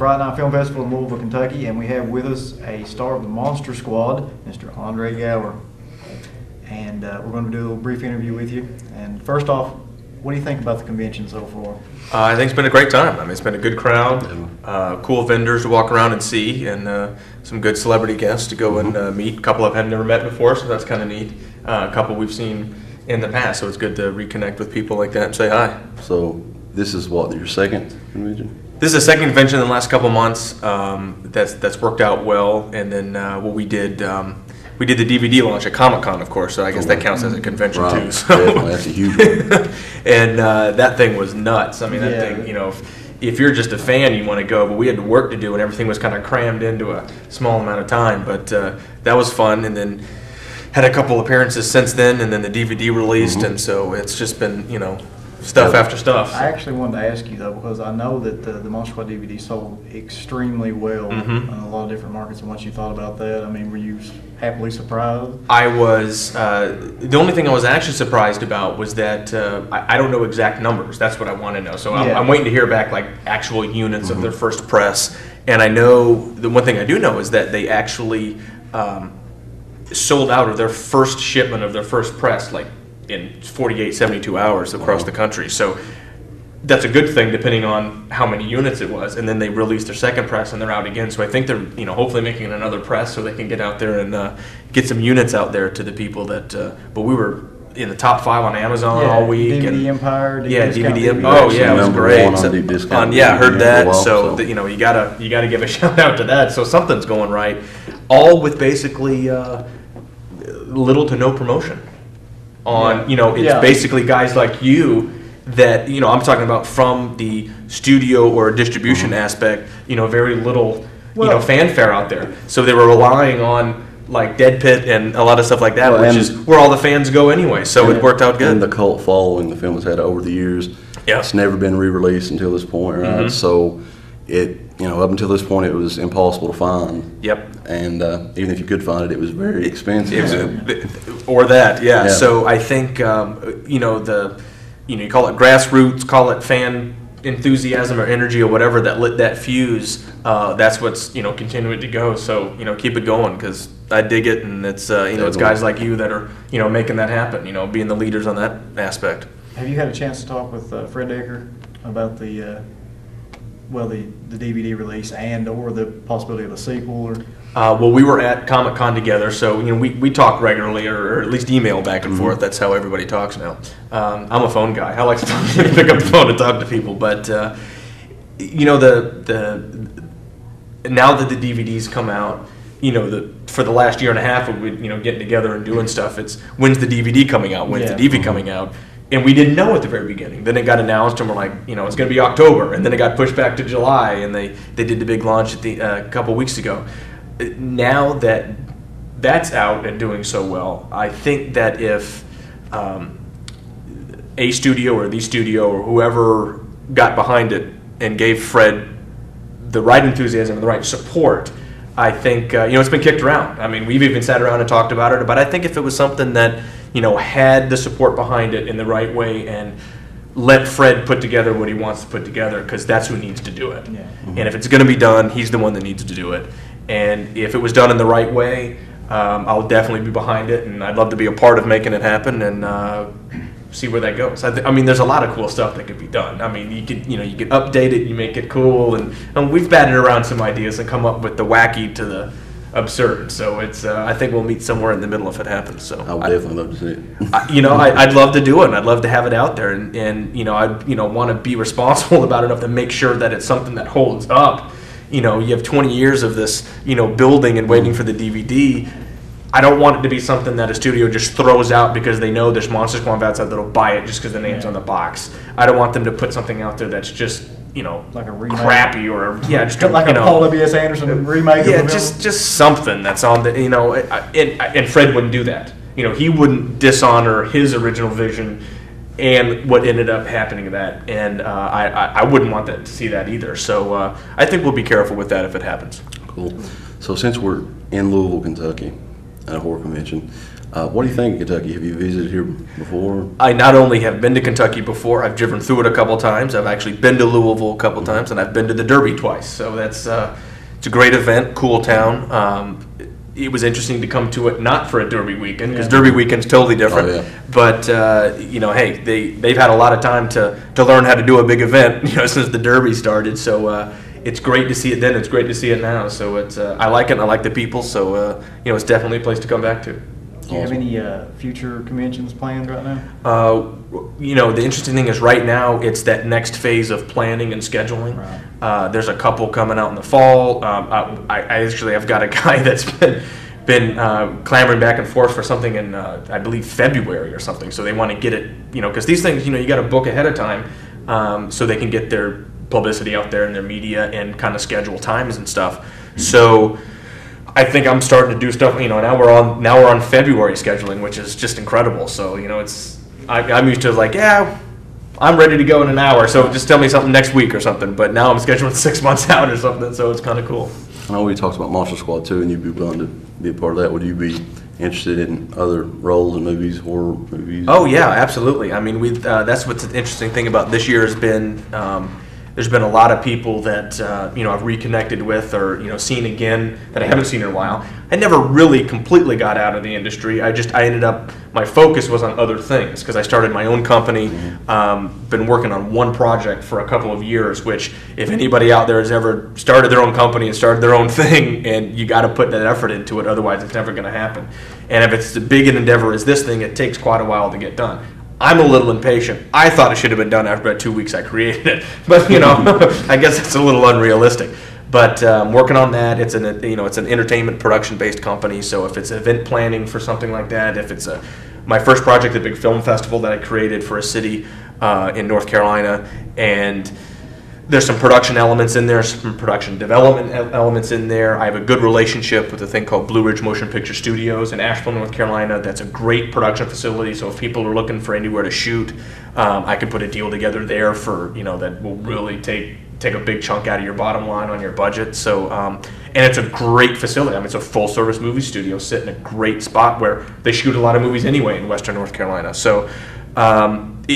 Fright Night Film Festival in Louisville, Kentucky, and we have with us a star of the Monster Squad, Mr. Andre Gower. And we're going to do a little brief interview with you. And first off, what do you think about the convention so far? I think it's been a great time. I mean, it's been a good crowd, cool vendors to walk around and see, and some good celebrity guests to go and meet. A couple I've never met before, so that's kind of neat. A couple we've seen in the past, so it's good to reconnect with people like that and say hi. So this is what, your second convention? This is the second convention in the last couple months that's worked out well, and then what we did the DVD launch at Comic-Con, of course, so I guess that counts as a convention too. So. Definitely, that's a huge one. And that thing was nuts. I mean, that thing, you know, if you're just a fan, you want to go, but we had work to do, and everything was kind of crammed into a small amount of time. But that was fun, and then had a couple appearances since then, and then the DVD released, and so it's just been, you know, stuff after stuff. I actually wanted to ask you though, because I know that the Monster Squad DVD sold extremely well in a lot of different markets. And once you thought about that, I mean, were you happily surprised? I was. The only thing I was actually surprised about was that I don't know exact numbers. That's what I want to know. So I'm waiting to hear back like actual units of their first press. And I know the one thing I do know is that they actually sold out of their first shipment of their first press, like in 48, 72 hours across the country. So that's a good thing depending on how many units it was. And then they released their second press and they're out again. So I think they're, you know, hopefully making another press so they can get out there and get some units out there to the people that, but we were in the top 5 on Amazon all week. DVD and Empire. DVD Empire. Oh yeah, it was great. I heard that. So you know, you gotta give a shout out to that. So something's going right. All with basically little to no promotion. On, you know, it's basically guys like you that, you know, I'm talking about from the studio or distribution aspect, you know, very little, you know, fanfare out there. So they were relying on like DEADPIT and a lot of stuff like that, which is where all the fans go anyway. So it worked out good. And the cult following the film has had over the years. Yeah. It's never been re-released until this point, right? So it, you know, up until this point, it was impossible to find. Yep. And even if you could find it, it was very expensive. Or that, yeah. So I think, you know, you call it grassroots, call it fan enthusiasm or energy or whatever that lit that fuse. That's what's, you know, continuing to go. So, you know, keep it going because I dig it, and it's, you know, it's guys like you that are, you know, making that happen. You know, being the leaders on that aspect. Have you had a chance to talk with Fred Decker about the DVD release and or the possibility of a sequel? Or well, we were at Comic-Con together, so you know we talk regularly, or at least email back and forth. That's how everybody talks now. I'm a phone guy. I like to pick up the phone and talk to people. But you know, now that the DVDs come out, you know, for the last year and a half of getting together and doing stuff, it's when's the DVD coming out? When's the DVD coming out? And we didn't know at the very beginning. Then it got announced, and we're like, you know, it's going to be October. And then it got pushed back to July, and they did the big launch at a couple weeks ago. Now that that's out and doing so well, I think that if a studio or the studio or whoever got behind it and gave Fred the right enthusiasm and the right support, I think, you know, it's been kicked around. I mean, we've even sat around and talked about it. But I think if it was something that, you know, had the support behind it in the right way and let Fred put together what he wants to put together, because that's who needs to do it. Yeah. And if it's going to be done, he's the one that needs to do it. And if it was done in the right way, I'll definitely be behind it, and I'd love to be a part of making it happen and see where that goes. I mean, there's a lot of cool stuff that could be done. I mean, you could update it, you make it cool, and we've batted around some ideas and come up with the wacky to the absurd. So it's I think we'll meet somewhere in the middle if it happens. So I would definitely love to see it. You know, I'd love to do it, and I'd love to have it out there, and you know, I want to be responsible about it enough to make sure that it's something that holds up. You know, you have 20 years of this, you know, building and waiting for the DVD. I don't want it to be something that a studio just throws out because they know there's Monster Squad fans out that'll buy it just because the name's on the box. I don't want them to put something out there that's just, you know, like a remake, crappy, or just like a Paul W.S. Anderson remake. Yeah, just something that's on the, you know, and Fred wouldn't do that. You know, he wouldn't dishonor his original vision and what ended up happening to that, and I wouldn't want that to see that either. So I think we'll be careful with that if it happens. Cool. So since we're in Louisville, Kentucky, at a horror convention. What do you think of Kentucky? Have you visited here before? I not only have been to Kentucky before, I've driven through it a couple times. I've actually been to Louisville a couple times, and I've been to the Derby twice. So that's it's a great event, cool town. It was interesting to come to it not for a Derby weekend, because Derby weekend's totally different. Oh, yeah. But hey, they've had a lot of time to learn how to do a big event, since the Derby started. So it's great to see it then. It's great to see it now. So it's I like it. And I like the people. So it's definitely a place to come back to. Do you have any future conventions planned right now? The interesting thing is right now it's that next phase of planning and scheduling. Right. There's a couple coming out in the fall. I've got a guy that's been clamoring back and forth for something in I believe February or something. So they want to get it, because these things, you got to book ahead of time so they can get their publicity out there in their media and kind of schedule times and stuff. So I think I'm starting to do stuff. Now we're on February scheduling, which is just incredible. So I'm used to I'm ready to go in an hour. So just tell me something next week or something. But now I'm scheduling 6 months out or something. So it's kind of cool. I know we talked about Monster Squad too, and you'd be willing to be a part of that. Would you be interested in other roles in movies, horror movies? Oh yeah, absolutely. I mean, that's what's an interesting thing about this year has been. There's been a lot of people that I've reconnected with or seen again that I haven't seen in a while. I never really completely got out of the industry. I ended up, my focus was on other things because I started my own company. Been working on one project for a couple of years, which if anybody out there has ever started their own company and started their own thing, and you got to put that effort into it, otherwise it's never going to happen. And if it's as big an endeavor as this thing, it takes quite a while to get done. I'm a little impatient. I thought it should have been done after about 2 weeks I created it, but I guess it's a little unrealistic. But I'm working on that. It's an entertainment production based company. So if it's event planning for something like that, if it's my first project, the big film festival that I created for a city in North Carolina, and there's some production elements in there, some production development elements in there. I have a good relationship with a thing called Blue Ridge Motion Picture Studios in Asheville, North Carolina. That's a great production facility. So if people are looking for anywhere to shoot, I can put a deal together there for that will really take a big chunk out of your bottom line on your budget. So and it's a great facility. I mean, it's a full service movie studio sitting in a great spot where they shoot a lot of movies anyway in Western North Carolina. So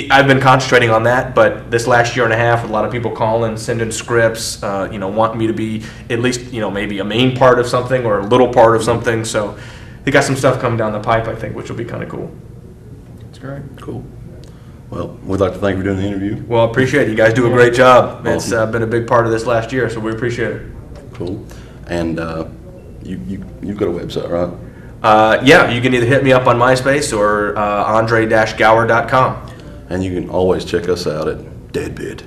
I've been concentrating on that, but this last year and a half, with a lot of people calling, sending scripts, wanting me to be at least, maybe a main part of something or a little part of something. So they got some stuff coming down the pipe, I think, which will be kind of cool. That's great. Cool. Well, we'd like to thank you for doing the interview. Well, I appreciate it. You guys do a great job. Awesome. It's been a big part of this last year, so we appreciate it. Cool. And you've got a website, right? Yeah, you can either hit me up on MySpace or andre-gower.com. And you can always check us out at DEADPIT.